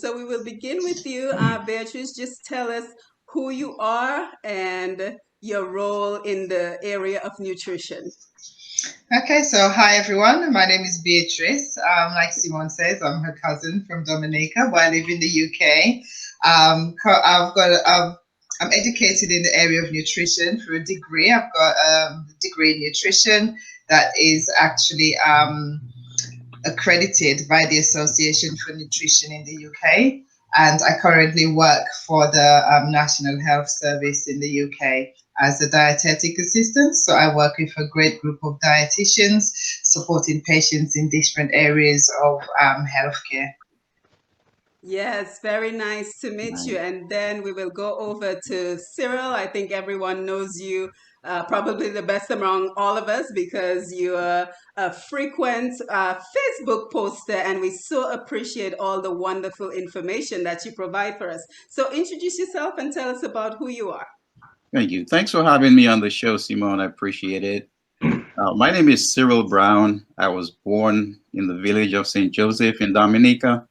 So we will begin with you, Beatrice. Just tell us who you are and your role in the area of nutrition. Okay, so hi everyone. My name is Beatrice. Like Simone says, I'm her cousin from Dominica, but I live in the UK. I'm educated in the area of nutrition through a degree. I've got a degree in nutrition that is actually accredited by the Association for Nutrition in the UK, and I currently work for the National Health Service in the UK as a dietetic assistant. So I work with a great group of dietitians supporting patients in different areas of healthcare. Yes, very nice to meet you. And then we will go over to Cyril. I think everyone knows you probably the best among all of us because you are a frequent Facebook poster, and we so appreciate all the wonderful information that you provide for us. So introduce yourself and tell us about who you are. Thank you. Thanks for having me on the show, Simone. I appreciate it. My name is Cyril Brown. I was born in the village of St. Joseph in Dominica.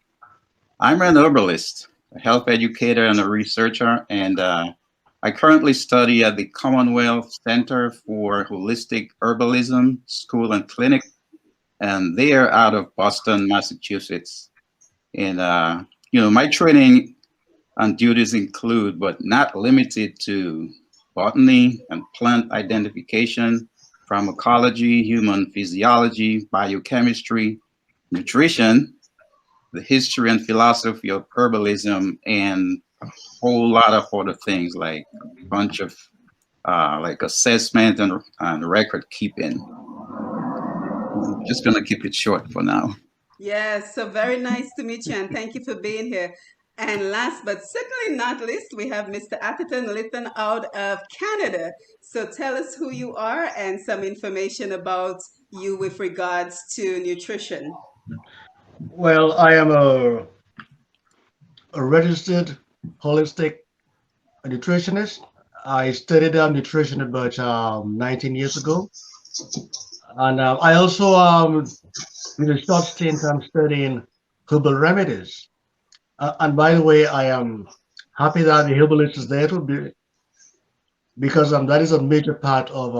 I'm an herbalist, a health educator, and a researcher, and I currently study at the Commonwealth Center for Holistic Herbalism School and Clinic, and they are out of Boston, Massachusetts. And my training and duties include, but not limited to, botany and plant identification, pharmacology, human physiology, biochemistry, nutrition, the history and philosophy of herbalism, and a whole lot of other things like a bunch of like assessment and record keeping. I'm just gonna keep it short for now. Yes, so very nice to meet you, and thank you for being here. And last but certainly not least, we have Mr. Atherton Litton out of Canada. So tell us who you are and some information about you with regards to nutrition. Well, I am a registered holistic nutritionist. I studied nutrition about 19 years ago. And I also did a short stint studying herbal remedies. And by the way, I am happy that the herbalist is there to be, because that is a major part of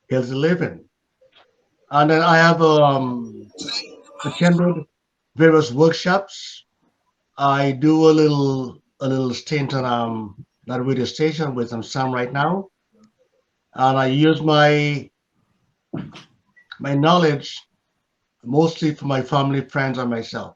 healthy living. And then I have attended various workshops. I do a little stint on that radio station with Sam right now, and I use my knowledge mostly for my family, friends, and myself.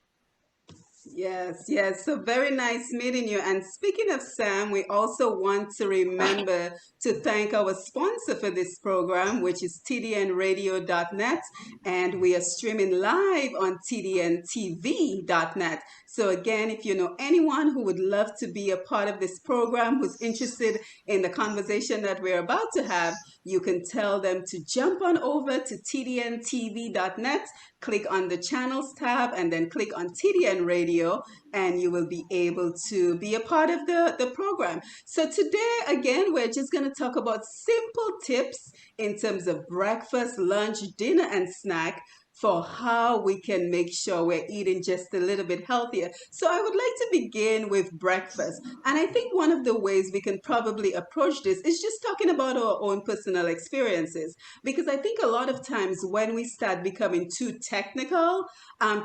Yes, yes. So very nice meeting you. And speaking of Sam, we also want to remember to thank our sponsor for this program, which is tdnradio.net. And we are streaming live on tdntv.net. So again, if you know anyone who would love to be a part of this program, who's interested in the conversation that we're about to have, you can tell them to jump on over to tdntv.net, click on the channels tab, and then click on TDN Radio, and you will be able to be a part of the program. So today, again, we're just going to talk about simple tips in terms of breakfast, lunch, dinner, and snack for how we can make sure we're eating just a little bit healthier. So I would like to begin with breakfast. And I think one of the ways we can probably approach this is just talking about our own personal experiences. Because I think a lot of times when we start becoming too technical,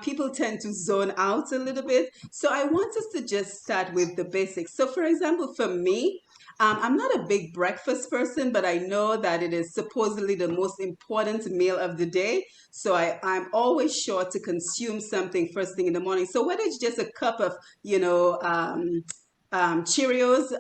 people tend to zone out a little bit. So I want us to just start with the basics. So for example, for me, I'm not a big breakfast person, but I know that it is supposedly the most important meal of the day. So I'm always sure to consume something first thing in the morning. So whether it's just a cup of, Cheerios,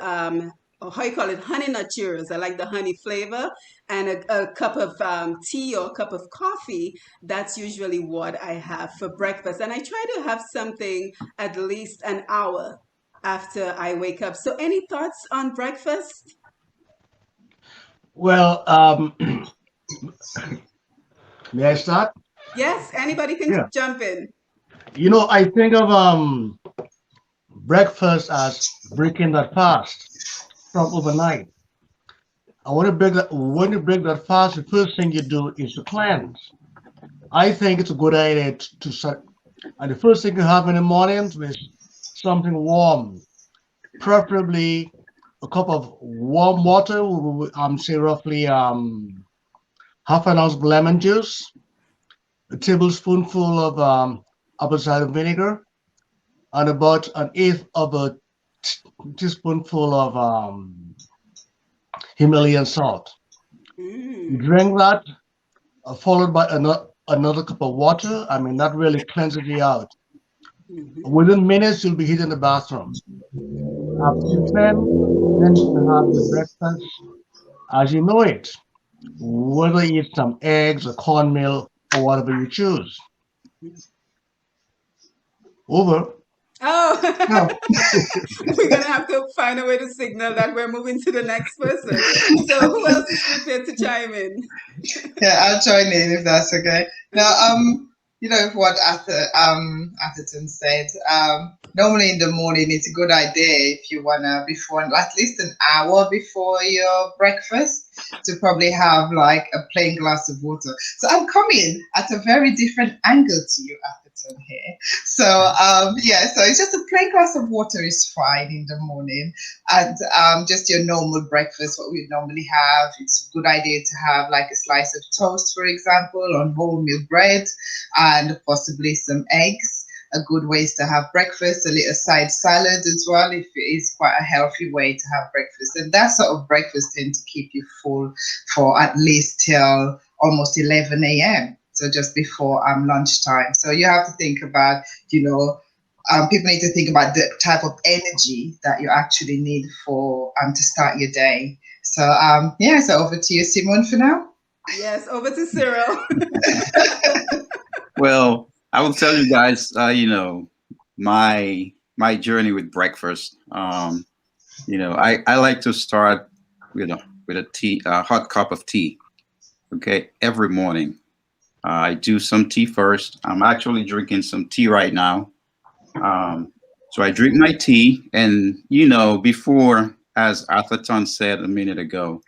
or how you call it, honey nut Cheerios. I like the honey flavor, and a cup of tea or a cup of coffee. That's usually what I have for breakfast. And I try to have something at least an hour after I wake up. So any thoughts on breakfast? Well, may I start? Yes, anybody can Yeah. jump in. I think of breakfast as breaking that fast from overnight. I want to break that. When you break that fast, the first thing you do is to cleanse. I think it's a good idea to start. And the first thing you have in the morning is something warm, preferably a cup of warm water. Say roughly half an ounce of lemon juice, a tablespoonful of apple cider vinegar, and about an eighth of a teaspoonful of Himalayan salt. You drink that, followed by another cup of water. I mean, that really cleanses you out. Within minutes, you'll be hitting the bathroom. After then you can have your breakfast as you know it, whether you eat some eggs or cornmeal or whatever you choose. Over. Oh, Oh. we're gonna have to find a way to signal that we're moving to the next person. So, who else is prepared to chime in? Yeah, I'll join in if that's okay. Now, you know what Atherton said. Normally in the morning, it's a good idea if you wanna before at least an hour before your breakfast to probably have like a plain glass of water. So I'm coming at a very different angle to you, Atherton here. So yeah, so it's just a plain glass of water is fine in the morning, and just your normal breakfast, what we normally have. It's a good idea to have like a slice of toast, for example, on wholemeal bread, and possibly some eggs. A good way is to have breakfast, a little side salad as well, if it is quite a healthy way to have breakfast. And that sort of breakfast tends to keep you full for at least till almost 11 a.m. So just before lunchtime. So you have to think about, people need to think about the type of energy that you actually need for to start your day. So yeah, so over to you, Simone, for now. Yes, over to Cyril. Well, I will tell you guys, my journey with breakfast. I like to start with a tea, a hot cup of tea. Okay, every morning. I do some tea first. I'm actually drinking some tea right now. So I drink my tea, and before, as Atherton said a minute ago,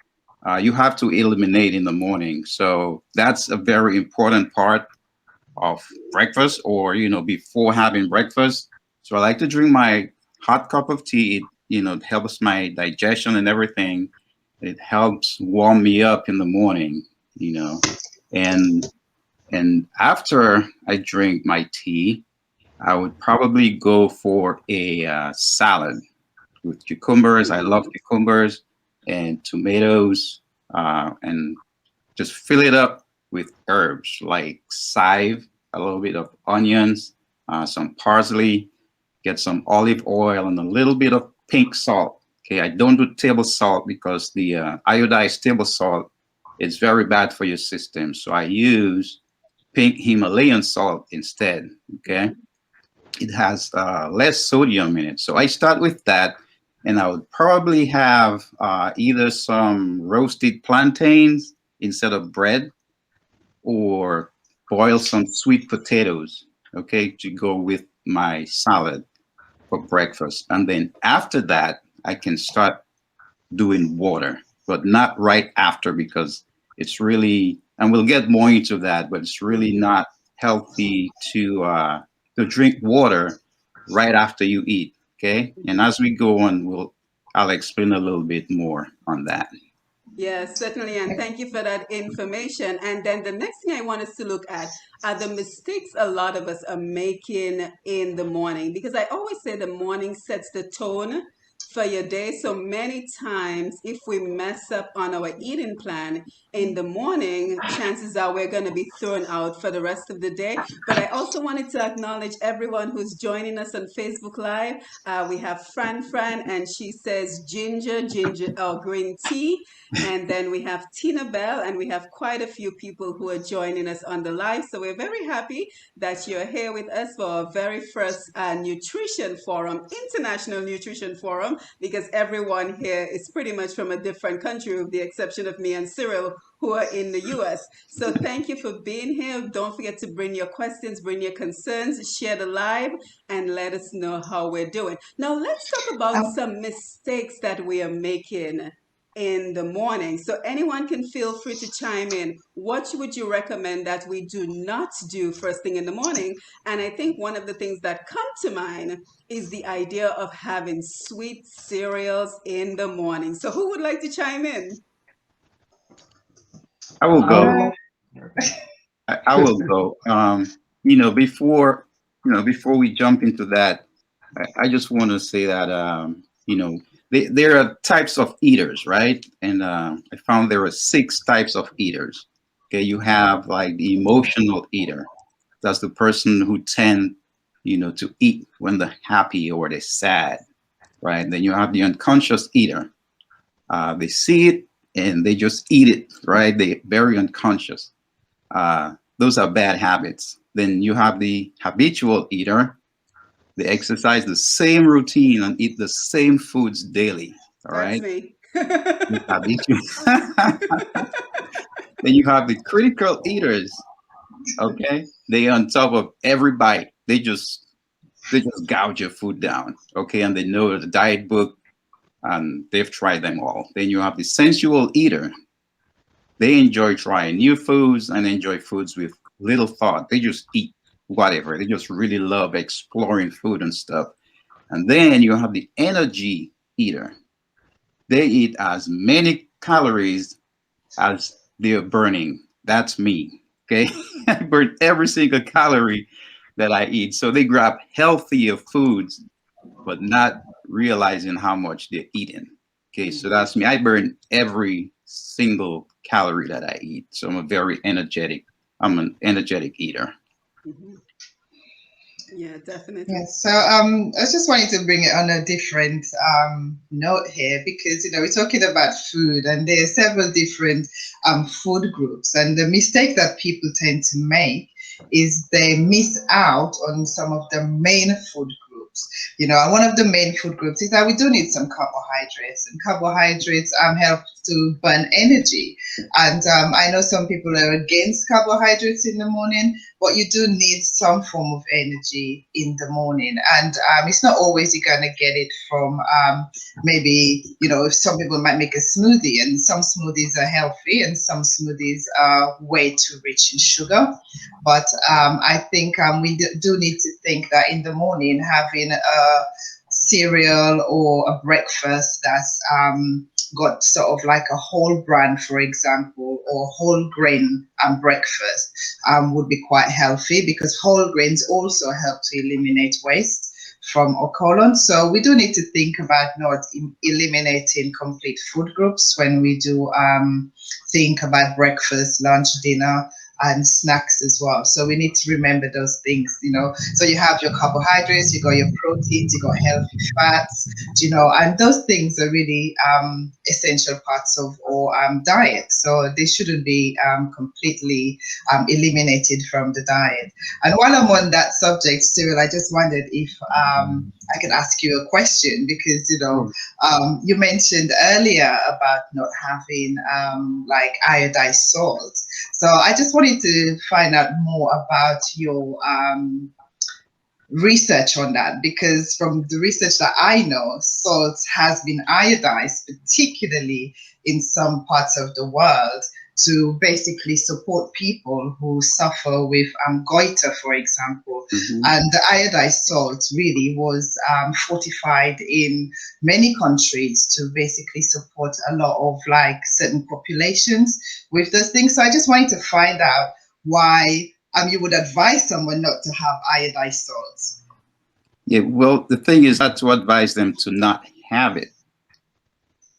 you have to eliminate in the morning. So that's a very important part of breakfast, or before having breakfast. So I like to drink my hot cup of tea. It helps my digestion and everything. It helps warm me up in the morning. And after I drink my tea, I would probably go for a salad with cucumbers. I love cucumbers and tomatoes, and just fill it up with herbs like chive, a little bit of onions, some parsley, get some olive oil, and a little bit of pink salt. Okay, I don't do table salt because the iodized table salt is very bad for your system. So I use pink Himalayan salt instead. Okay, it has less sodium in it. So I start with that, and I would probably have either some roasted plantains instead of bread, or boil some sweet potatoes, okay, to go with my salad for breakfast. And then after that, I can start doing water, but not right after, because it's really, and we'll get more into that, but it's really not healthy to drink water right after you eat. Okay. And as we go on, I'll explain a little bit more on that. Yes, certainly. And thank you for that information. And then the next thing I want us to look at are the mistakes a lot of us are making in the morning. Because I always say the morning sets the tone for your day. So many times, if we mess up on our eating plan in the morning, chances are we're going to be thrown out for the rest of the day. But I also wanted to acknowledge everyone who's joining us on Facebook Live. We have Fran, and she says ginger, or green tea. And then we have Tina Bell, and we have quite a few people who are joining us on the live. So we're very happy that you're here with us for our very first nutrition forum, International Nutrition Forum, because everyone here is pretty much from a different country, with the exception of me and Cyril, who are in the US. So thank you for being here. Don't forget to bring your questions, bring your concerns, share the live, and let us know how we're doing. Now let's talk about some mistakes that we are making in the morning. So anyone can feel free to chime in. What would you recommend that we do not do first thing in the morning? And I think one of the things that come to mind is the idea of having sweet cereals in the morning. So who would like to chime in? I will go. Uh, I will go. Before we jump into that, I just want to say that there are types of eaters, right? And I found there are 6 types of eaters. Okay, you have like the emotional eater. That's the person who tend, to eat when they're happy or they're sad, right? Then you have the unconscious eater. They see it and they just eat it, right? They're very unconscious. Those are bad habits. Then you have the habitual eater. They exercise the same routine and eat the same foods daily. All That's right. me. Habitual. Then you have the critical eaters. Okay. They on top of every bite. They just gouge your food down. Okay. And they know the diet book and they've tried them all. Then you have the sensual eater. They enjoy trying new foods and enjoy foods with little thought. They just eat whatever. They just really love exploring food and stuff. And then you have the energy eater. They eat as many calories as they're burning. That's me. Okay. I burn every single calorie that I eat. So they grab healthier foods, but not realizing how much they're eating. Okay. So that's me. I burn every single calorie that I eat. So I'm an energetic eater. Mhm. Yeah, definitely. Yes, so I was just wanting to bring it on a different note here because we're talking about food and there are several different food groups, and the mistake that people tend to make is they miss out on some of the main food groups. And one of the main food groups is that we do need some carbohydrates, and carbohydrates help to burn energy. And I know some people are against carbohydrates in the morning, but you do need some form of energy in the morning. And it's not always you're going to get it from maybe, if some people might make a smoothie, and some smoothies are healthy and some smoothies are way too rich in sugar. But I think we do need to think that in the morning, having a cereal or a breakfast that's got sort of like a whole bran, for example, or whole grain breakfast would be quite healthy, because whole grains also help to eliminate waste from our colon. So we do need to think about not eliminating complete food groups when we do think about breakfast, lunch, dinner, and snacks as well. So we need to remember those things. So you have your carbohydrates, you got your proteins, you got healthy fats, and those things are really essential parts of our diet. So they shouldn't be completely eliminated from the diet. And while I'm on that subject, Cyril, I just wondered if I could ask you a question, because you mentioned earlier about not having like iodized salt. So I just wanted to find out more about your research on that, because from the research that I know, salt has been iodized, particularly in some parts of the world, to basically support people who suffer with goiter, for example. Mhm. And the iodized salt really was fortified in many countries to basically support a lot of like certain populations with those things. So I just wanted to find out why you would advise someone not to have iodized salts. Yeah, well, the thing is not to advise them to not have it.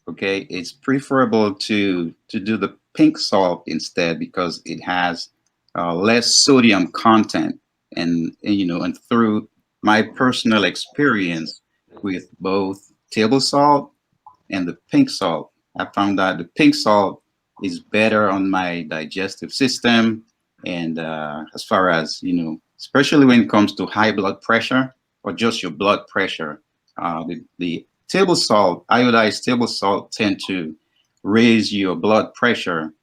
Okay, it's preferable to do the pink salt instead, because it has less sodium content, and through my personal experience with both table salt and the pink salt, I found that the pink salt is better on my digestive system, and as far as especially when it comes to high blood pressure or just your blood pressure, the table salt, iodized table salt, tend to raise your blood pressure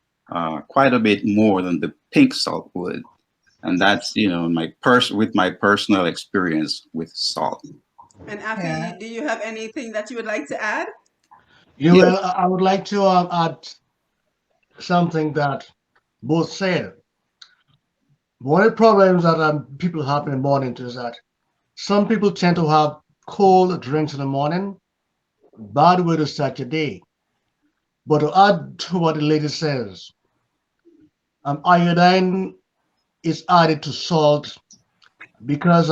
quite a bit more than the pink salt would. And that's with my personal experience with salt. And Yeah. Afi, do you have anything that you would like to add? You will. I would like to add something that both said. One of the problems that people have in the morning is that some people tend to have cold drinks in the morning, bad way to start your day. But to add to what the lady says, iodine is added to salt because,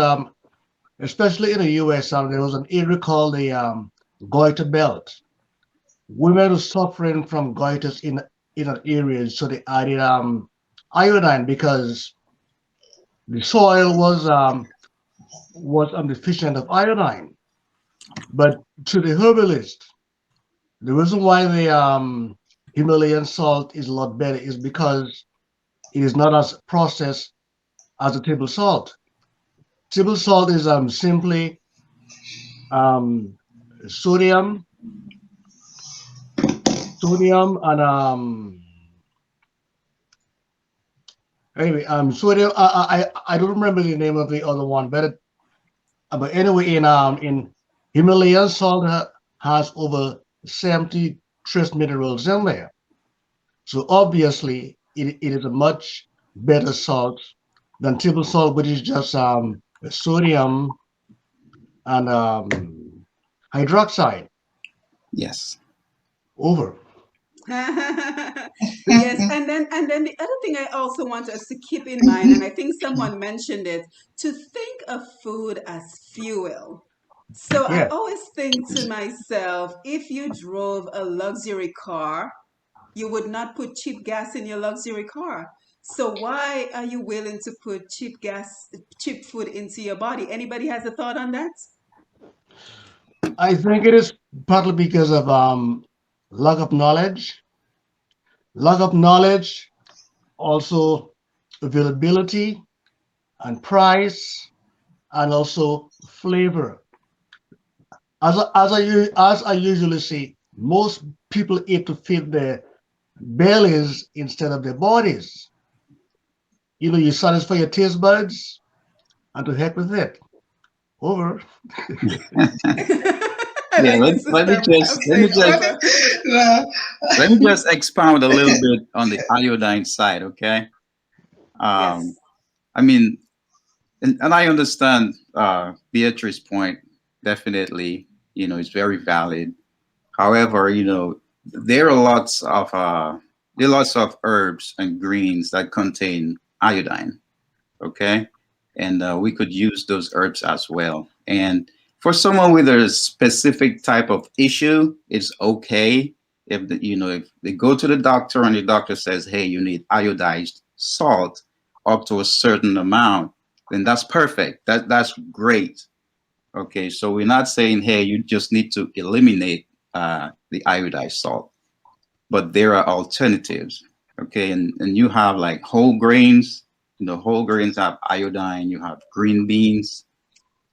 especially in the U.S., there was an area called the goiter belt. Women were suffering from goiters in an area, so they added iodine because the soil was deficient of iodine. But to the herbalist, the reason why the Himalayan salt is a lot better is because it is not as processed as a table salt. Table salt is simply um, sodium, sodium, and anyway, sodium. I don't remember the name of the other one, but anyway, in Himalayan salt has over 70 trace minerals in there. So obviously, it is a much better salt than table salt, which is just sodium and hydroxide Yes. over. Yes, and then the other thing I also want us to keep in mind, and I think someone mentioned it, to think of food as fuel. So I Yeah, always think to myself, if you drove a luxury car, you would not put cheap gas in your luxury car. So why are you willing to put cheap food into your body? Anybody has a thought on that? I think it is partly because of lack of knowledge, lack of knowledge, also availability and price, and also flavor. As I usually say, most people eat to feed their bellies instead of their bodies. You satisfy your taste buds, and to heck with it. Over. I Yeah, like this let me system. I'm just saying over. No. let me just expound a little bit on the iodine side, okay? Um, Yes. I mean, and I understand Beatrice's point. Definitely, it's very valid. However, there are lots of herbs and greens that contain iodine. Okay, and we could use those herbs as well. And for someone with a specific type of issue, it's okay if they go to the doctor and the doctor says, "Hey, you need iodized salt up to a certain amount," then that's perfect. That's great. Okay, so we're not saying, "Hey, you just need to eliminate the iodized salt," but there are alternatives. Okay, and you have like whole grains. Whole grains have iodine. You have green beans.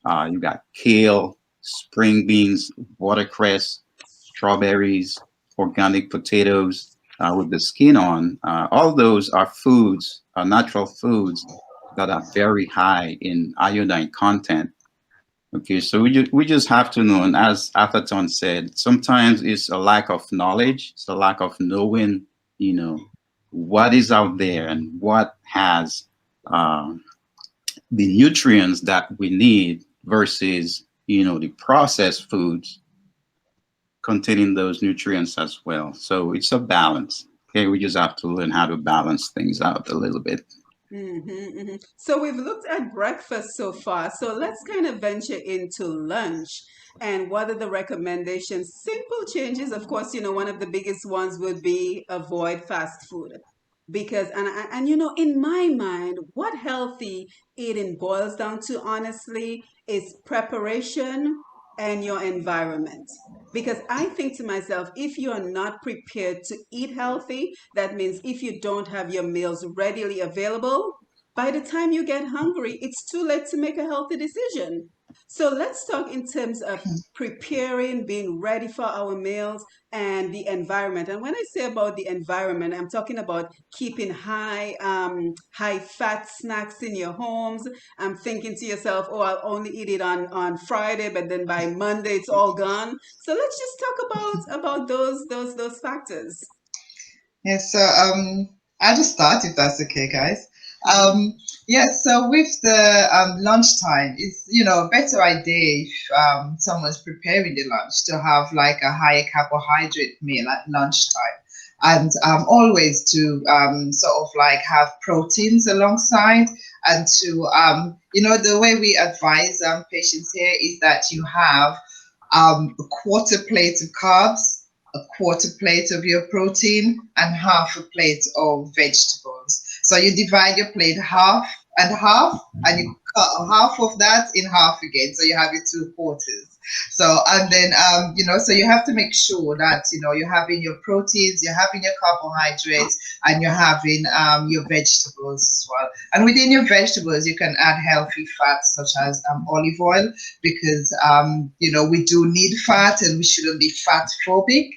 You got kale, spring beans, watercress, strawberries, organic potatoes with the skin on. All those are foods, natural foods that are very high in iodine content. Okay, so we just have to know, and as Atherton said, sometimes it's a lack of knowledge, it's a lack of knowing, you know, what is out there and what has um, the nutrients that we need versus, the processed foods containing those nutrients as well. So it's a balance. Okay, we just have to learn how to balance things out a little bit. So we've looked at breakfast so far. So let's kind of venture into lunch. And what are the recommendations? Simple changes. Of course, one of the biggest ones would be avoid fast food. Because, in my mind, what healthy eating boils down to, honestly, is preparation and your environment. Because I think to myself, if you are not prepared to eat healthy, that means if you don't have your meals readily available, by the time you get hungry, it's too late to make a healthy decision. So let's talk in terms of preparing, being ready for our meals, and the environment. And when I say about the environment, I'm talking about keeping high fat snacks in your homes. I'm thinking to yourself, oh, I'll only eat it on Friday, but then by Monday it's all gone. So let's just talk about those factors. Yes, so I'll just start if that's okay, guys. Yes, so with the lunchtime, it's a better idea if someone's preparing the lunch to have like a high carbohydrate meal at lunchtime, and always to sort of like have proteins alongside, and to the way we advise patients here is that you have a quarter plate of carbs, a quarter plate of your protein, and half a plate of vegetables. So you divide your plate half and half, and you cut half of that in half again. So you have your two quarters. So and then so you have to make sure that you're having your proteins, you're having your carbohydrates, and you're having your vegetables as well. And within your vegetables, you can add healthy fats such as olive oil, because we do need fat and we shouldn't be fat phobic,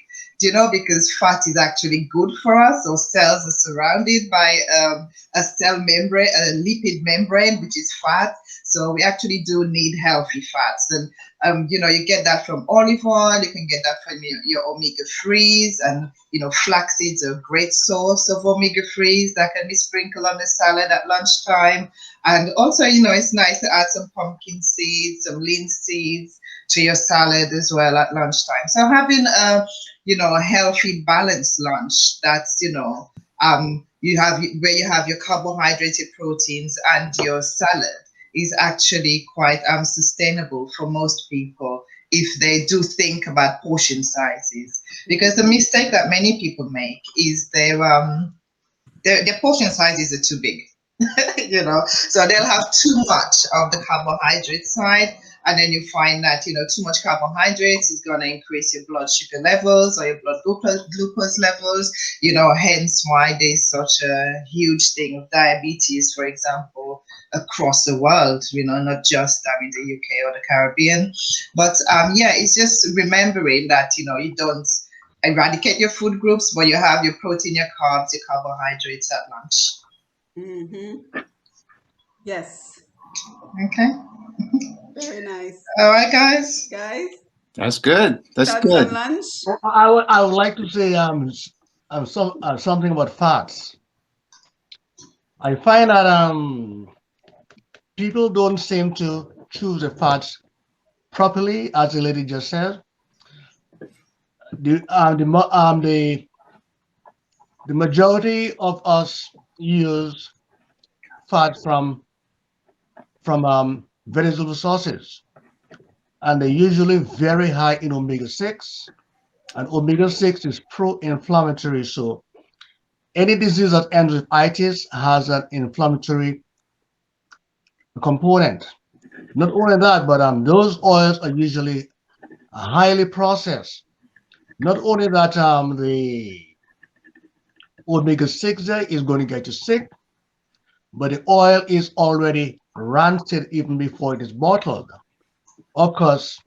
because fat is actually good for us. Our cells are surrounded by a cell membrane, a lipid membrane, which is fat. So we actually do need healthy fats. And you get that from olive oil, you can get that from your omega-3s, and flax seeds are a great source of omega-3s that can be sprinkled on the salad at lunchtime. And also, it's nice to add some pumpkin seeds, some linseeds to your salad as well at lunchtime. So having a healthy balanced lunch that's you have where you have your carbohydrate, proteins, and your salad is actually quite sustainable for most people if they do think about portion sizes. Because the mistake that many people make is their portion sizes are too big. So they'll have too much of the carbohydrate side, and then you find that too much carbohydrates is going to increase your blood sugar levels or your blood glucose levels, hence why there's such a huge thing of diabetes, for example, across the world, not just in the UK or the Caribbean. But it's just remembering that you don't eradicate your food groups, but you have your protein, your carbs, your carbohydrates at lunch. Mm-hmm. Yes. Okay. Very nice. All right, guys. Guys, That's good. That's thoughts on good. lunch? I would like to say something about fats. I find that people don't seem to choose the fats properly, as the lady just said. The majority of us use fat from vegetable sources, and they're usually very high in omega-6, and omega-6 is pro-inflammatory. So any disease that ends with itis has an inflammatory component. Not only that, but those oils are usually highly processed. Not only that, the omega-6 there is going to get you sick, but the oil is already rancid even before it is bottled. Of course,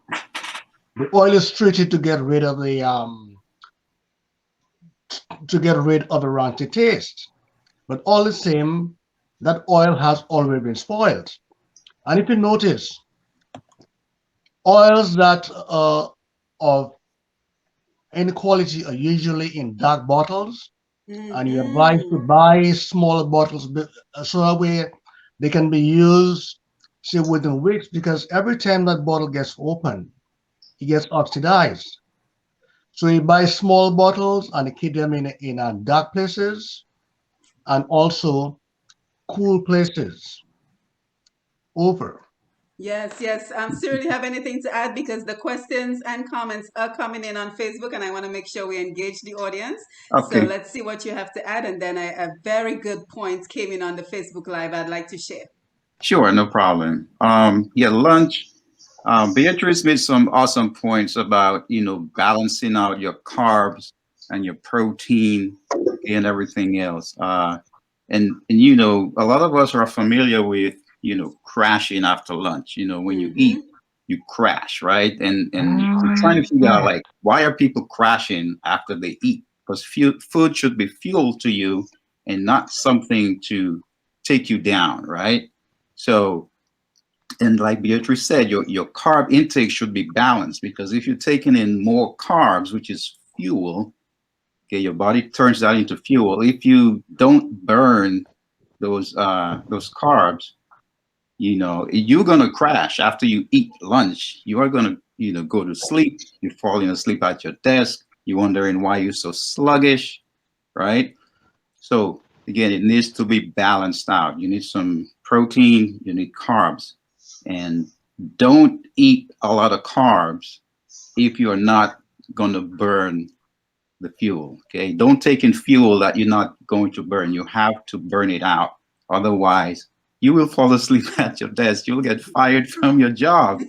the oil is treated to get rid of the rancid taste. But all the same, that oil has already been spoiled. And if you notice, oils that are of any quality are usually in dark bottles, and you're advised to buy small bottles so that way they can be used, say, within weeks, because every time that bottle gets opened, it gets oxidized. So you buy small bottles and keep them in dark places and also cool places over. Yes, yes. Cyril, you have anything to add? Because the questions and comments are coming in on Facebook, and I want to make sure we engage the audience. So Okay. let's see what you have to add. And then a very good point came in on the Facebook Live I'd like to share. Sure, no problem. Yeah, lunch. Beatrice made some awesome points about balancing out your carbs and your protein and everything else. And a lot of us are familiar with crashing after lunch. When you eat, you crash, right? And you're trying to figure out, like, why are people crashing after they eat? Because food should be fuel to you and not something to take you down, right? So, and like Beatrice said, your carb intake should be balanced, because if you're taking in more carbs, which is fuel, okay, your body turns that into fuel. If you don't burn those carbs, you're gonna crash after you eat lunch. You are gonna, go to sleep. You're falling asleep at your desk. You're wondering why you're so sluggish, right? So again, it needs to be balanced out. You need some protein. You need carbs, and don't eat a lot of carbs if you're not gonna burn the fuel. Okay, don't take in fuel that you're not going to burn. You have to burn it out. Otherwise, you will fall asleep at your desk. You'll get fired from your job.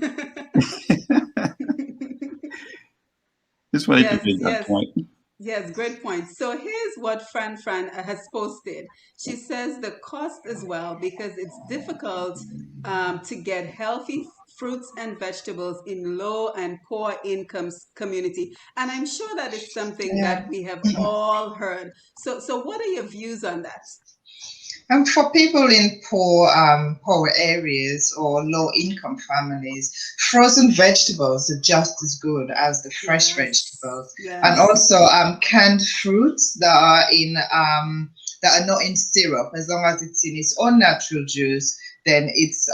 Just wanted to Yes, make that yes. point. Yes, great point. So here's what Fran has posted. She says the cost as well, because it's difficult to get healthy fruits and vegetables in low and poor income community. And I'm sure that is something Yeah. that we have all heard. So what are your views on that? And for people in poor areas or low income families, frozen vegetables are just as good as the fresh Yes, vegetables. And yes. also canned fruits that are not in syrup, as long as it's in its own natural juice, then it's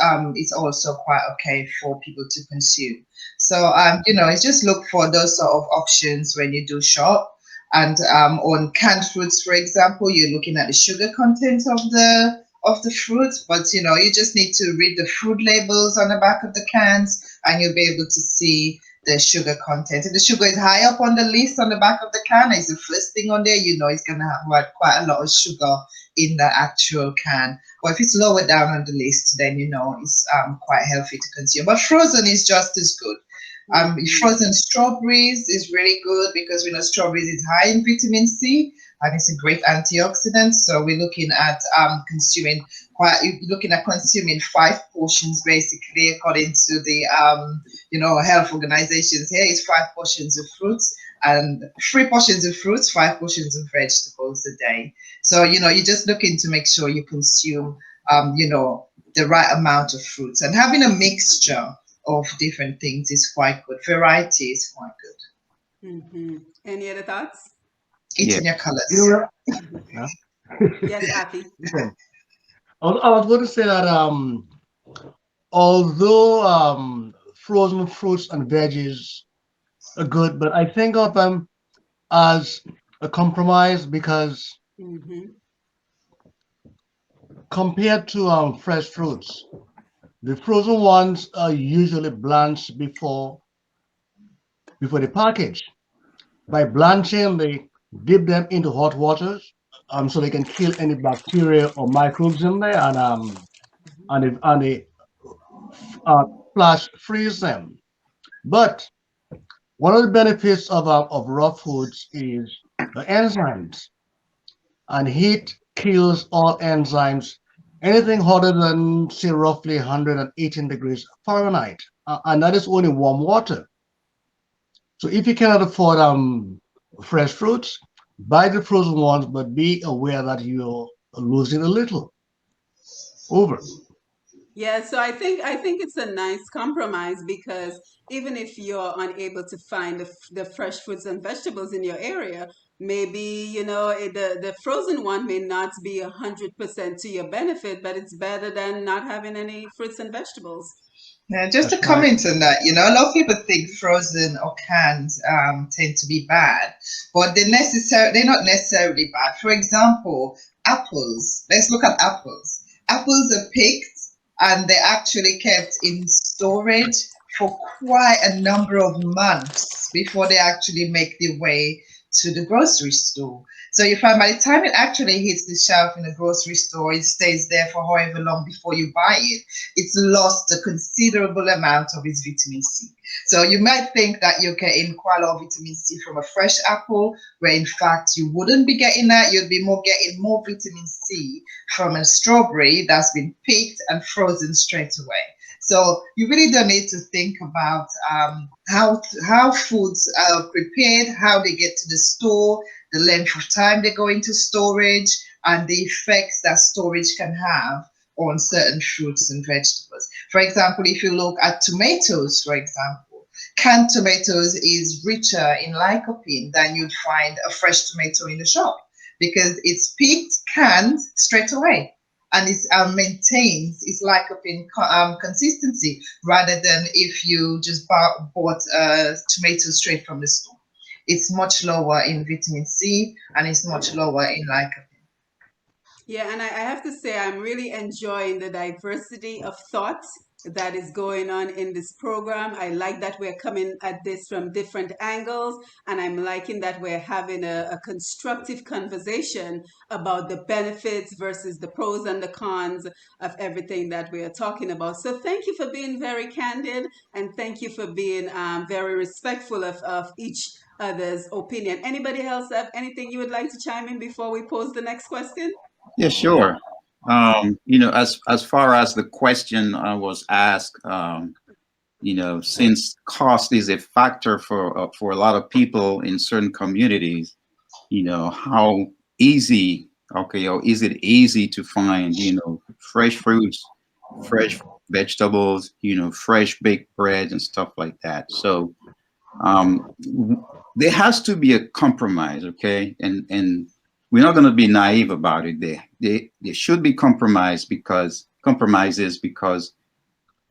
also quite okay for people to consume. So it's just look for those sort of options when you do shop. And on canned fruits, for example, you're looking at the sugar content of the fruit, but you just need to read the food labels on the back of the cans, and you'll be able to see the sugar content. If the sugar is high up on the list on the back of the can, it's the first thing on there, it's gonna have quite a lot of sugar in the actual can. But if it's lower down on the list, then it's quite healthy to consume. But frozen is just as good. Frozen strawberries is really good, because we know strawberries is high in vitamin C, and it's a great antioxidant. So we're looking at consuming 5 portions, basically, according to the health organizations. Here is 5 portions of fruits and 3 portions of fruits, 5 portions of vegetables a day. So you're just looking to make sure you consume the right amount of fruits, and having a mixture of different things is quite good. Variety is quite good. Any other thoughts? Eat Yeah. in your colors. Yeah. Yes, Afi. Listen, I was going to say that although frozen fruits and veggies are good, but I think of them as a compromise, because compared to fresh fruits, the frozen ones are usually blanched before the package. By blanching, they dip them into hot water, so they can kill any bacteria or microbes in there, and they flash freeze them. But one of the benefits of raw foods is the enzymes, and heat kills all enzymes. Anything hotter than, say, roughly 118 degrees Fahrenheit, and that is only warm water. So if you cannot afford fresh fruits, buy the frozen ones, but be aware that you're losing a little. Over. Yeah, so I think it's a nice compromise, because even if you're unable to find the fresh fruits and vegetables in your area, maybe the frozen one may not be 100% to your benefit, but it's better than not having any fruits and vegetables. Yeah, just to That's right. comment on that, a lot of people think frozen or canned tend to be bad, but they're not necessarily bad. For example, apples. Let's look at apples. Apples are picked and they're actually kept in storage for quite a number of months before they actually make their way to the grocery store. So you find by the time it actually hits the shelf in the grocery store, it stays there for however long before you buy it. It's lost a considerable amount of its vitamin C. So you might think that you're getting quite a lot of vitamin C from a fresh apple, where in fact you wouldn't be getting that. You'd be getting more vitamin C from a strawberry that's been picked and frozen straight away. So you really don't need to think about how foods are prepared, how they get to the store, the length of time they go into storage, and the effects that storage can have on certain fruits and vegetables. For example, if you look at tomatoes, for example, canned tomatoes is richer in lycopene than you'd find a fresh tomato in the shop because it's picked, canned straight away. And it maintains its lycopene consistency rather than if you just bought tomatoes straight from the store. It's much lower in vitamin C and it's much lower in lycopene. Yeah, and I have to say, I'm really enjoying the diversity of thought that is going on in this program. I like that we're coming at this from different angles, and I'm liking that we're having a constructive conversation about the benefits versus the pros and the cons of everything that we are talking about. So, thank you for being very candid, and thank you for being very respectful of each other's opinion. Anybody else have anything you would like to chime in before we pose the next question? Yeah, sure. As far as the question was asked, since cost is a factor for a lot of people in certain communities, how easy, okay, or is it easy to find, fresh fruits, fresh vegetables, fresh baked bread and stuff like that. So there has to be a compromise, okay, and we're not going to be naive about it. There should be compromises because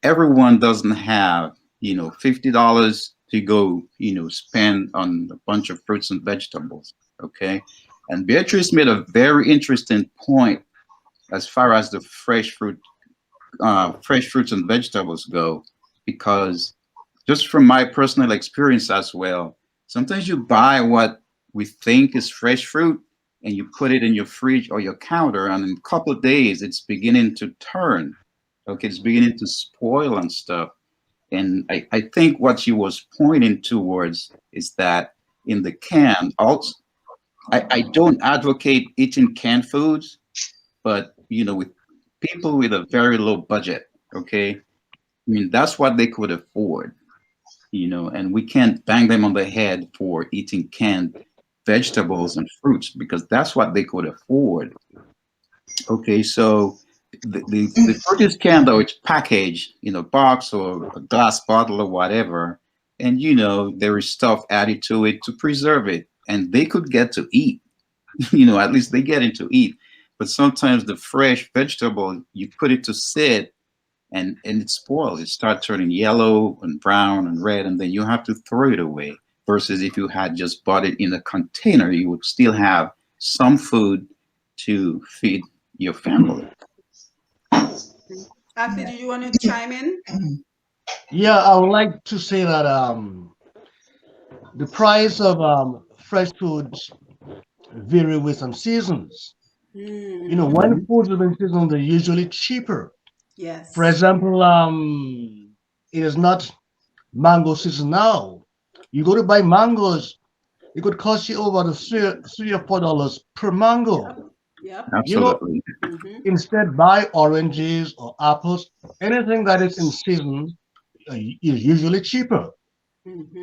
everyone doesn't have $50 to go spend on a bunch of fruits and vegetables, okay. And Beatrice made a very interesting point as far as the fresh fruits and vegetables go, because just from my personal experience as well, sometimes you buy what we think is fresh fruit and you put it in your fridge or your counter, and in a couple of days it's beginning to turn, okay, it's beginning to spoil and stuff. And I think what she was pointing towards is that in the can, also, I don't advocate eating canned foods, but with people with a very low budget, okay, I mean, that's what they could afford, and we can't bang them on the head for eating canned vegetables and fruits because that's what they could afford. Okay, so the fruit is canned, though it's packaged in a box or a glass bottle or whatever, and there is stuff added to it to preserve it, and they could get to eat, at least they get into eat. But sometimes the fresh vegetable, you put it to sit and it spoils. It starts turning yellow and brown and red, and then you have to throw it away. Versus if you had just bought it in a container, you would still have some food to feed your family. Ashley, do you want to chime in? Yeah, I would like to say that the price of fresh foods vary with some seasons. When foods have been seasoned, they're usually cheaper. Yes. For example, it is not mango season now. You go to buy mangoes, it could cost you over $3 or $4 per mango. Yep. Absolutely. Instead, buy oranges or apples. Anything that is in season is usually cheaper.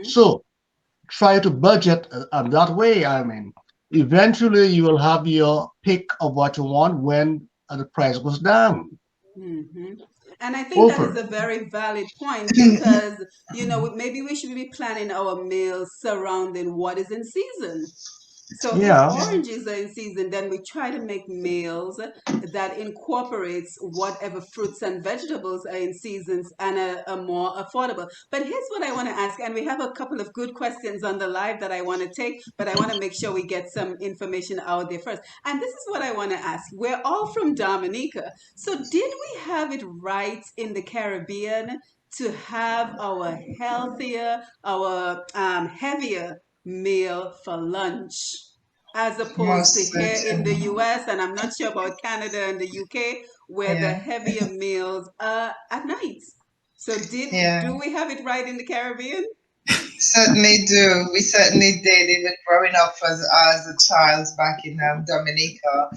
So try to budget that way. I mean, eventually you will have your pick of what you want when the price goes down. And I think that is a very valid point because, maybe we should be planning our meals surrounding what is in season. So if oranges are in season, then we try to make meals that incorporates whatever fruits and vegetables are in seasons and are more affordable. But here's what I want to ask, and we have a couple of good questions on the live that I want to take, but I want to make sure we get some information out there first. And this is what I want to ask. We're all from Dominica. So did we have it right in the Caribbean to have our healthier, our heavier meal for lunch as opposed to here in the US, and I'm not sure about Canada and the UK, where the heavier meals are at night. So do we have it right in the Caribbean? Certainly do. We certainly did. Even growing up as a child back in Dominica,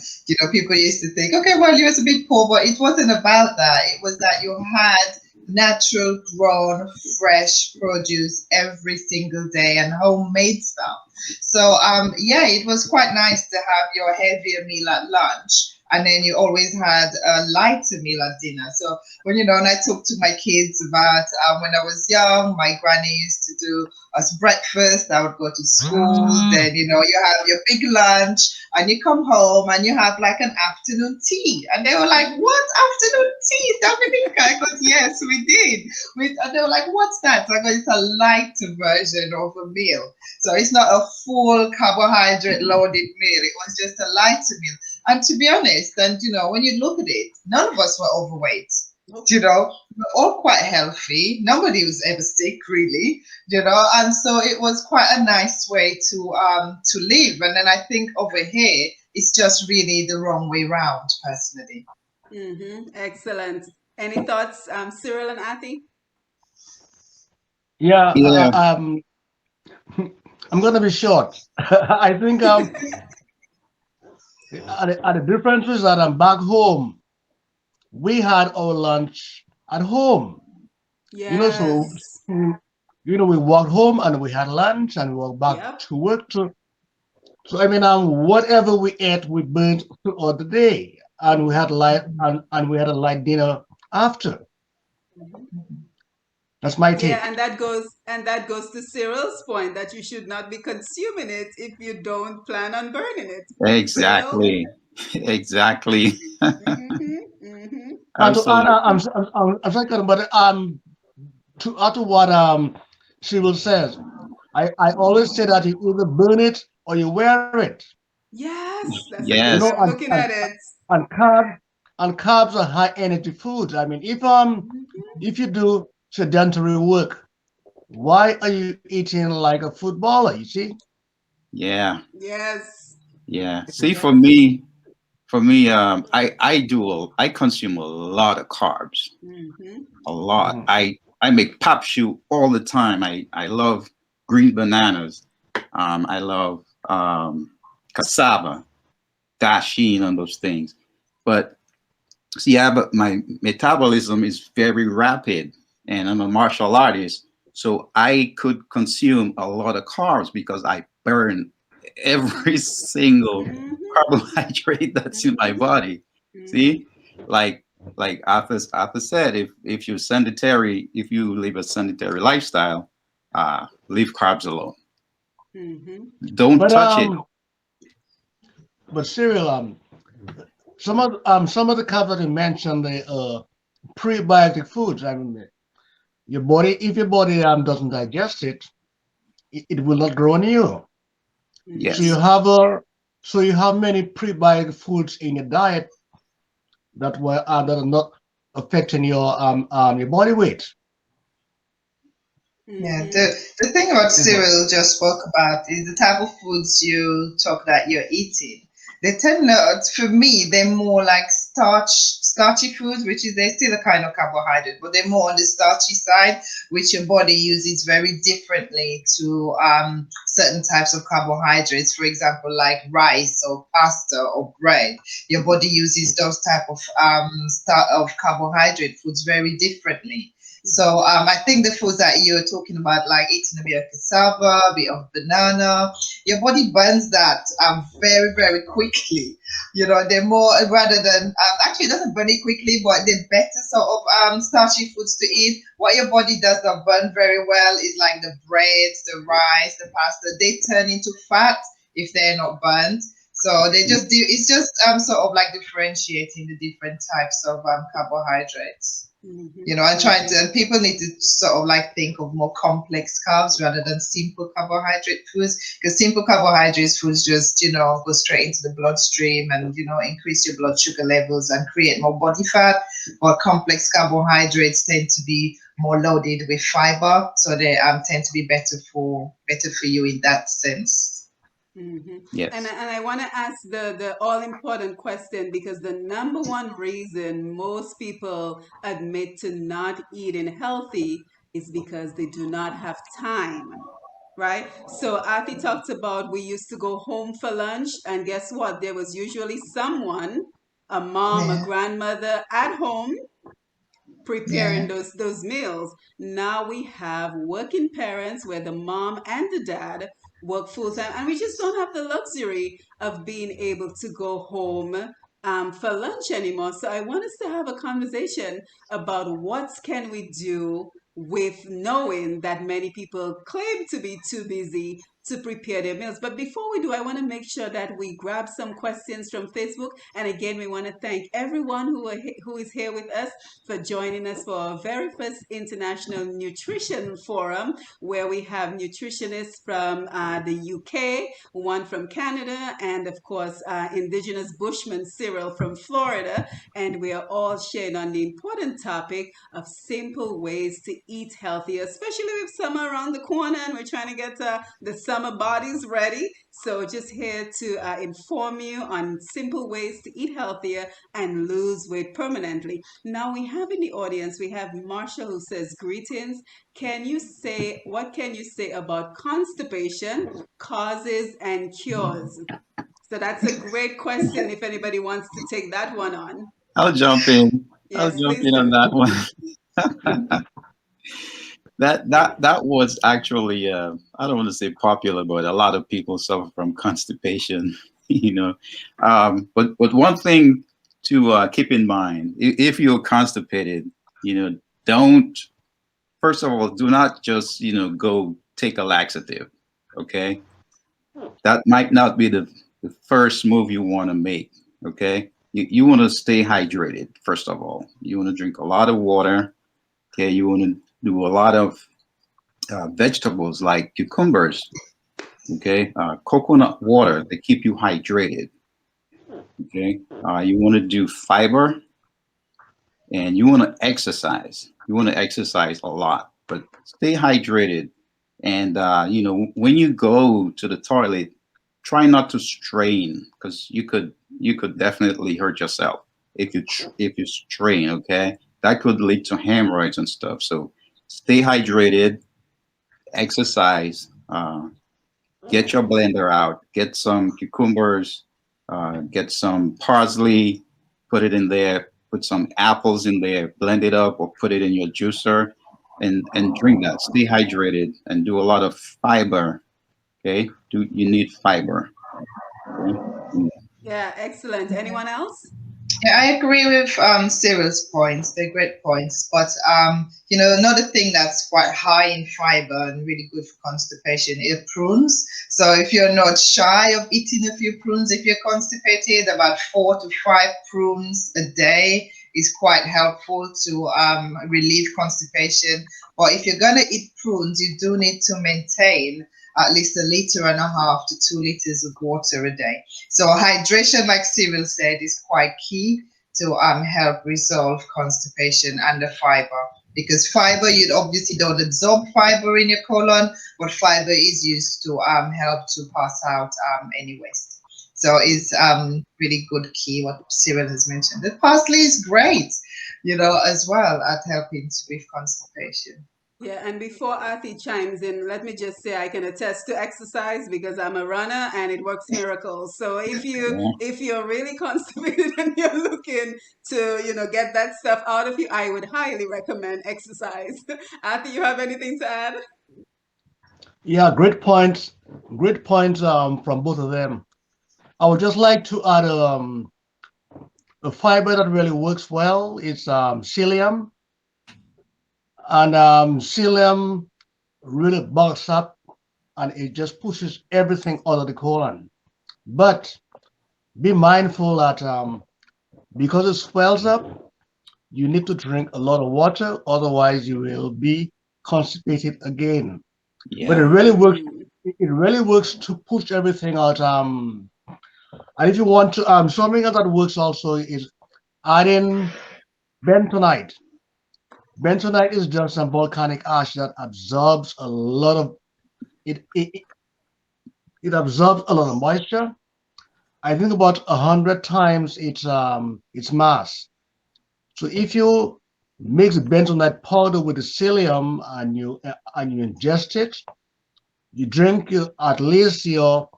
people used to think, okay, well, you was a bit poor, but it wasn't about that. It was that you had natural grown fresh produce every single day and homemade stuff. So yeah, it was quite nice to have your heavier meal at lunch. And then you always had a lighter meal at dinner. So when I talk to my kids about when I was young, my granny used to do us breakfast. I would go to school. Then you have your big lunch, and you come home and you have like an afternoon tea. And they were like, "What afternoon tea, Dominica?" I go, "Yes, we did." And they were like, "What's that?" So I go, "It's a lighter version of a meal. So it's not a full carbohydrate loaded meal. It was just a lighter meal." And to be honest, and when you look at it, none of us were overweight. We're all quite healthy. Nobody was ever sick, really. And so it was quite a nice way to live. And then I think over here, it's just really the wrong way round, personally. Excellent. Any thoughts, Cyril and Athi? Yeah, Yeah. I'm gonna be short. I think the difference is that I'm back home. We had our lunch at home. So Yes. we walked home and we had lunch and we walked back Yep. to work. So I mean, whatever we ate, we burned throughout the day, and we had and we had a light dinner after. That's my Yeah, take. and that goes to Cyril's point that you should not be consuming it if you don't plan on burning it. Exactly. Exactly. Mm-hmm. And to add, Absolutely. I'm second, but to add to what Cyril says, I always say that you either burn it or you wear it. Yes, that's a good way Yes. of looking at it. And carbs are high energy foods. I mean, if you do sedentary work, why are you eating like a footballer? You see? Yeah. Yes. Yeah. See, Yeah. for me, I consume a lot of carbs. Mm-hmm. A lot. Mhm. I make pop shoe all the time. I love green bananas. I love cassava, dasheen, and those things. But but my metabolism is very rapid, and I'm a martial artist, so I could consume a lot of carbs because I burn every single Mm-hmm. carbohydrate that's in my Mm-hmm. body. Mm-hmm. See, like Arthur said, if you live a sedentary lifestyle, leave carbs alone. Mm-hmm. Don't But touch it. Cyril, some of the carbs that you mentioned, the prebiotic foods. I mean, if your body doesn't digest it, it will not grow on you. So Mm-hmm. Yes. you have many prebiotic foods in your diet that are not affecting your body weight. Yeah, Mm-hmm. the thing about Is what. Cyril just spoke about is the type of foods you talk that you're eating. They tend not, for me, they're more like starchy foods, which is they're still a kind of carbohydrate, but they're more on the starchy side, which your body uses very differently to certain types of carbohydrates. For example, like rice or pasta or bread. Your body uses those type of carbohydrate foods very differently. So I think the foods that you're talking about, like eating a bit of cassava, a bit of banana, your body burns that very, very quickly. They're more rather than actually it doesn't burn it quickly, but they're better sort of starchy foods to eat. What your body does not burn very well is like the breads, the rice, the pasta. They turn into fat if they're not burnt. So they just do. It's just sort of like differentiating the different types of carbohydrates. Mm-hmm. And trying to, Mm-hmm. and people need to sort of like think of more complex carbs rather than simple carbohydrate foods, because simple carbohydrates foods just, go straight into the bloodstream and, increase your blood sugar levels and create more body fat. But complex carbohydrates tend to be more loaded with fiber, so they tend to be better for you in that sense. Mm-hmm. And Yes. I want to ask the all important question, because the number one reason most people admit to not eating healthy is because they do not have time, right? So Athi talked about we used to go home for lunch, and guess what? There was usually someone, a mom, a Yeah. grandmother at home preparing those meals. Now we have working parents where the mom and the dad work full time, and we just don't have the luxury of being able to go home for lunch anymore. So I want us to have a conversation about what can we do with knowing that many people claim to be too busy to prepare their meals. But before we do, I want to make sure that we grab some questions from Facebook. And again, we want to thank everyone who is here with us for joining us for our very first International Nutrition Forum, where we have nutritionists from the UK, one from Canada, and of course, Indigenous Bushman Cyril from Florida. And we are all sharing on the important topic of simple ways to eat healthy, especially with summer around the corner and we're trying to get the summer bodies ready. So just here to inform you on simple ways to eat healthier and lose weight permanently. Now we have in the audience, we have Marshall who says, greetings. What can you say about constipation, causes and cures? So that's a great question if anybody wants to take that one on. I'll jump in. I'll Yes, jump please in on do. that one. That was actually I don't want to say popular, but a lot of people suffer from constipation. But one thing to keep in mind, if you're constipated, don't, first of all, do not just go take a laxative. Okay, that might not be the first move you want to make. Okay, you want to stay hydrated. First of all, you want to drink a lot of water. Okay, you want to do a lot of vegetables like cucumbers. Okay, coconut water, they keep you hydrated. Okay, you want to do fiber, and you want to exercise. You want to exercise a lot, but stay hydrated. And when you go to the toilet, try not to strain, because you could definitely hurt yourself if you strain. Okay, that could lead to hemorrhoids and stuff. So stay hydrated, exercise, get your blender out, get some cucumbers, get some parsley, put it in there, put some apples in there, blend it up or put it in your juicer and drink that. Stay hydrated and do a lot of fiber. Okay, you need fiber. Okay? Yeah, excellent. Anyone else? Yeah, I agree with Cyril's points. They're great points. But another thing that's quite high in fiber and really good for constipation is prunes. So if you're not shy of eating a few prunes, if you're constipated, about 4 to 5 prunes a day is quite helpful to relieve constipation. But if you're gonna eat prunes, you do need to maintain at least 1.5 to 2 liters of water a day. So hydration, like Cyril said, is quite key to help resolve constipation and the fiber. Because fiber, you obviously don't absorb fiber in your colon, but fiber is used to help to pass out any waste. So it's really good key what Cyril has mentioned. The parsley is great, as well at helping with constipation. Yeah, and before Arthi chimes in, let me just say I can attest to exercise because I'm a runner and it works miracles. So Yeah. if you're really constipated and you're looking to, get that stuff out of you, I would highly recommend exercise. Arthi, you have anything to add? Yeah, great points. Great points from both of them. I would just like to add a fiber that really works well. It's psyllium, and psyllium really bulks up, and it just pushes everything out of the colon. But be mindful that because it swells up, you need to drink a lot of water, otherwise you will be constipated again. But Yeah. it really works. It really works to push everything out. And if you want to, something that works also is adding bentonite. Bentonite is just a volcanic ash that absorbs a lot of it. It absorbs a lot of moisture. I think about 100 times its mass. So if you mix bentonite powder with the psyllium and you ingest it, you drink at least your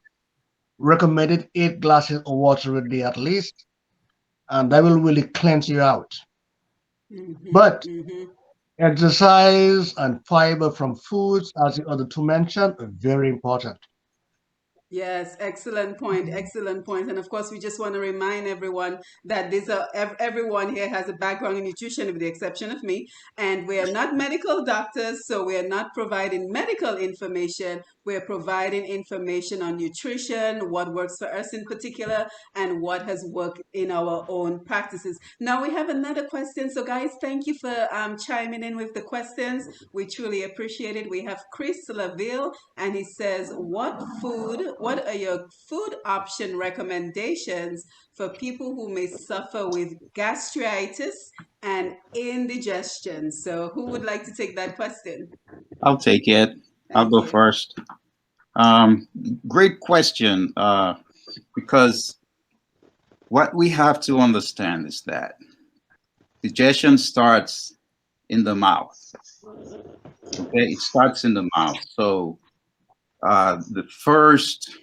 recommended 8 glasses of water a day at least, and that will really cleanse you out. But Mm-hmm. exercise and fiber from foods, as the other two mentioned, are very important. Yes, excellent point. Excellent point. And of course, we just want to remind everyone that these are everyone here has a background in nutrition, with the exception of me. And we are not medical doctors, so we are not providing medical information. We're providing information on nutrition, what works for us in particular, and what has worked in our own practices. Now we have another question. So, guys, thank you for chiming in with the questions. We truly appreciate it. We have Chris Laville, and he says, what are your food option recommendations for people who may suffer with gastritis and indigestion? So, who would like to take that question? I'll take it. I'll Thank go you. first. Great question. Because what we have to understand is that digestion starts in the mouth. Okay, it starts in the mouth. So the first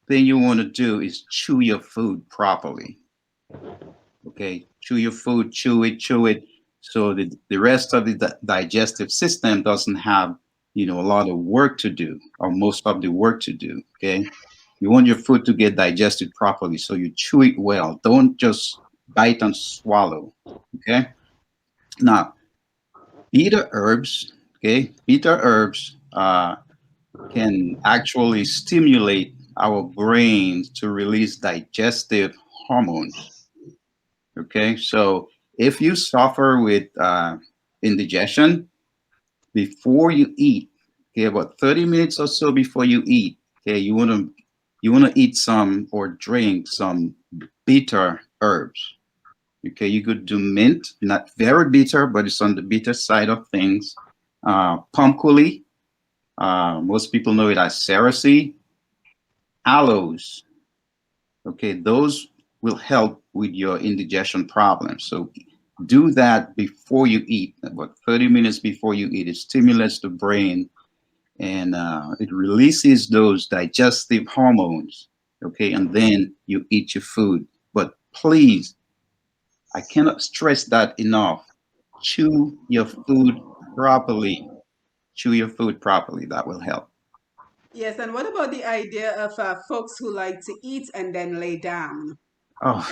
thing you want to do is chew your food properly. Okay, chew your food, chew it, so the rest of the digestive system doesn't have, a lot of work to do, or most of the work to do. Okay, you want your food to get digested properly, so you chew it well. Don't just bite and swallow. Okay, now bitter herbs. Okay, bitter herbs can actually stimulate our brain to release digestive hormones. Okay, so if you suffer with indigestion, before you eat, okay, about 30 minutes or so before you eat, okay, you wanna eat some or drink some bitter herbs. Okay, you could do mint, not very bitter, but it's on the bitter side of things. Pumpkin, most people know it as cerasee, aloes. Okay, those will help with your indigestion problem. So do that before you eat, about 30 minutes before you eat. It stimulates the brain, and it releases those digestive hormones. Okay, and then you eat your food. But please, I cannot stress that enough. Chew your food properly. Chew your food properly. That will help. Yes, and what about the idea of folks who like to eat and then lay down? Oh,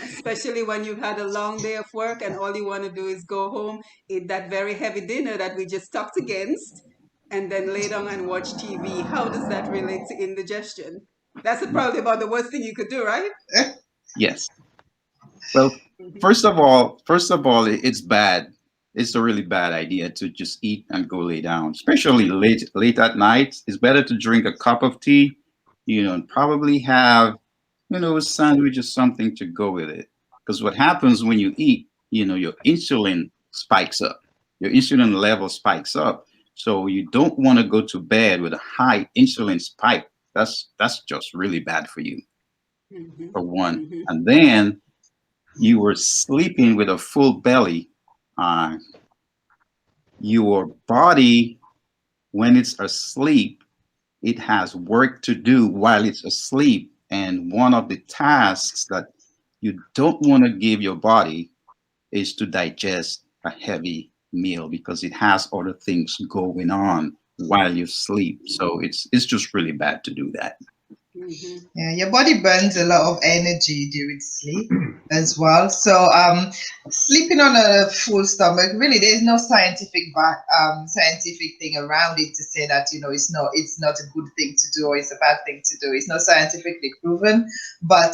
Especially when you've had a long day of work and all you want to do is go home, eat that very heavy dinner that we just talked against, and then lay down and watch TV. How does that relate to indigestion? That's probably about the worst thing you could do, right? yes. Well, first of all, it's bad. It's a really bad idea to just eat and go lay down, especially late at night. It's better to drink a cup of tea, and probably have, a sandwich or something to go with it. Because what happens when you eat, your insulin spikes up. Your insulin level spikes up. So you don't want to go to bed with a high insulin spike. That's just really bad for you, Mm-hmm. for one. Mm-hmm. And then you were sleeping with a full belly, uh, your body, when it's asleep, it has work to do while it's asleep. And one of the tasks that you don't want to give your body is to digest a heavy meal, because it has other things going on while you sleep. So it's just really bad to do that. Mm-hmm. Yeah, your body burns a lot of energy during sleep as well. So sleeping on a full stomach, really, there's no scientific thing around it to say that it's not a good thing to do or it's a bad thing to do. It's not scientifically proven, but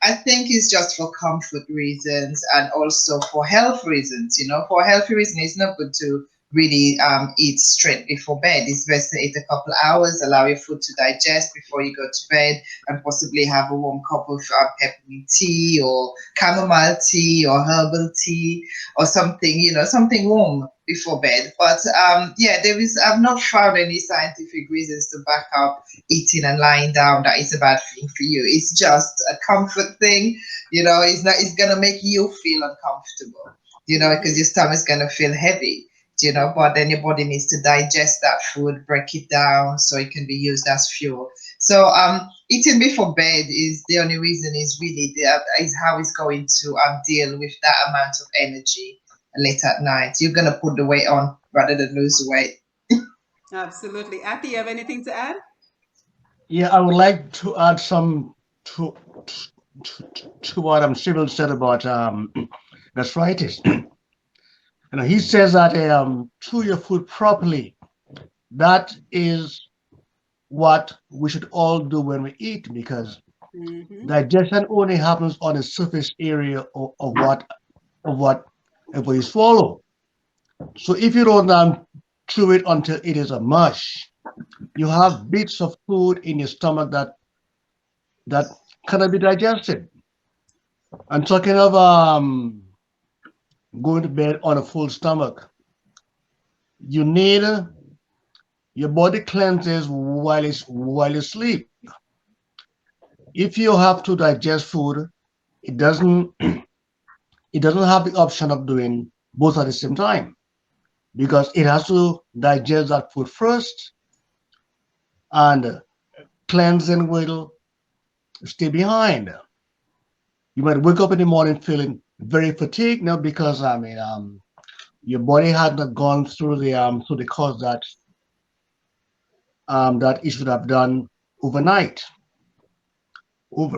I think it's just for comfort reasons and also for health reasons. For healthy reasons, it's not good to really eat straight before bed. It's best to eat a couple hours, allow your food to digest before you go to bed, and possibly have a warm cup of peppermint tea or chamomile tea or herbal tea or something, something warm before bed. But yeah, I've not found any scientific reasons to back up eating and lying down that is a bad thing for you. It's just a comfort thing. It's gonna make you feel uncomfortable, because your stomach's gonna feel heavy, but then your body needs to digest that food, break it down so it can be used as fuel. So eating before bed is the only reason is really is how it's going to deal with that amount of energy late at night. You're gonna put the weight on rather than lose the weight. Absolutely. Ati, you have anything to add? Yeah, I would like to add some to to what Cyril said about gastritis. He says that chew your food properly. That is what we should all do when we eat, because Mm-hmm. digestion only happens on the surface area of what you swallow. So if you don't chew it until it is a mush, you have bits of food in your stomach that cannot be digested. I'm talking of going to bed on a full stomach. You need your body cleanses while you sleep. If you have to digest food, it doesn't it doesn't have the option of doing both at the same time, because it has to digest that food first, and cleansing will stay behind. You might wake up in the morning feeling very fatigued now, because your body had not gone through the course that it should have done overnight. Over.